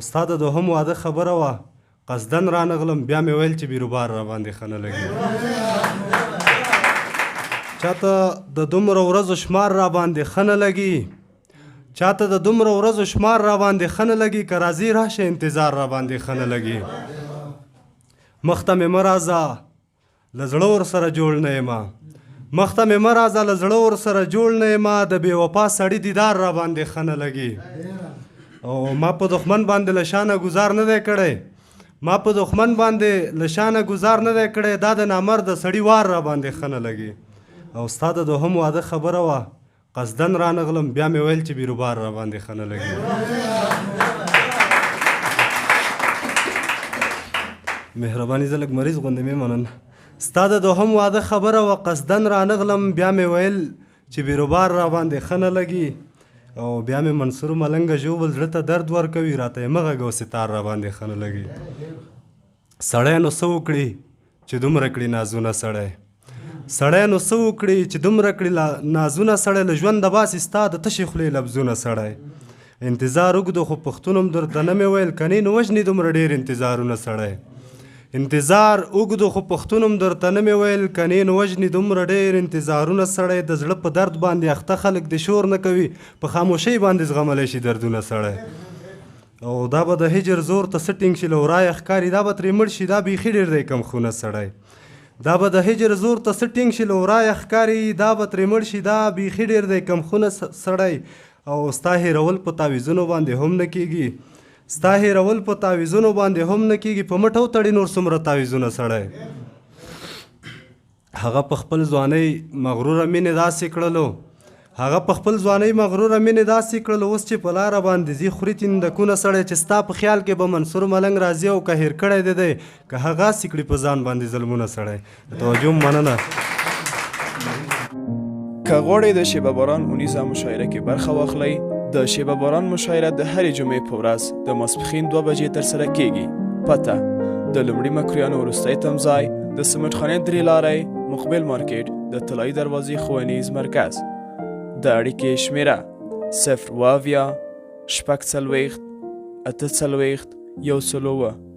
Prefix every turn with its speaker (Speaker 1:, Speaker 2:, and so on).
Speaker 1: ستا د دوهم واده خبره وه قصدن رانغلم بیا مې ویل چې بیروبار را باندې ښه نه لګي چاته د دومره ورځو شمار را باندې ښه نه لګي چاته د دومره ورځو شمار را باندې ښه نه لګي که راځي راشه انتظار را باندې ښه نه لګي مخته مې مه راځه له زړه ورسره جوړ نه یمه مخته مې مه راځه له زړه ورسره جوړ نه یمه د بې وفا سړي دیدار را باندې ښه نه لګي او ما په دښمن باندې له شانه ګزار نه دی کړی ما په دښمن باندې له شانه ګزار نه دی کړی دا د نامرده سړي وار را باندې ښه نه لګي او ستا د دوهم واده خبره وه قصدن رانغلم بیا مې ویل چې بیروبار را باندې ښه نه لګي مهرباني زه لږ مریض غوندې مې مننه ستا د دوهم واده خبره وه قصدن رانغلم بیا مې ویل چې بیروبار را باندې ښه نه لګي او بیا مې منصور ملنګه ژوبل زړه ته درد ورکوي راته یې مه غږه او ستار را باندې ښه نه لګي سړی نو څه وکړي چې دومره کړي نازونه سړی سړی نو څه وکړي چې دومره کړي نازونه سړی له ژونده باسي ستا د تشې خولې لفظونه سړی انتظار اوږدو خو پښتون هم درته نه مې ویل کنې نو وژني دومره ډېر انتظارونه سړی انتظار اوږدو خو پښتون هم درته نه مې ویل کنې نو وژني دومره ډېر انتظارونه سړی د زړه په درد باندې اخته خلک د شور نه کوي په خاموشۍ باندې زغملی شي دردونه سړی او دا به د هجر زور ته څه ټینګ شي له ورایه ښکاري دا به ترې مړ شي دا بیخي ډېر دی کم خونه سړی دا به د هجر زور ته څه ټینګ شي له ورایه ښکاري دا به ترې مړ شي دا بیخي ډېر دی کم خونه سړی او ستا هېرول په تعویذونو باندې هم نه کېږي ستا هېرول په تعویذونو باندې هم نه کېږي په مټ او تړي نور څومره تعویذونه سړی هغه په خپل ځوانۍ مغروره مینې داسې کړلو هغه په خپل ځوانۍ مغروره مینې داسې کړلو اوس چې په لاره باندې ځي خوري تندکونه سړی چې ستا په خیال کې به منصور ملنګ راځي او که هېر کړی دی که هغه هسې کړي په ځان باندې ظلمونه سړی د توجه مننه
Speaker 2: که غواړئ د شیبه باران اونیزه مشاعره کې برخه واخلئ د شیبه باران مشاعره د هرې جمعې په ورځ د ماسپښین 2 بجې ترسره کیږي پته د لومړي مکرویانو وروستی تمځای د سمټ خانې 3 لارۍ مقبل مارکیټ د طلایي دروازې ښوونیز مرکز د اړیکې شمیره 0 اویا 6 څلوېښت 8 څلوېښت 1 څلوېښت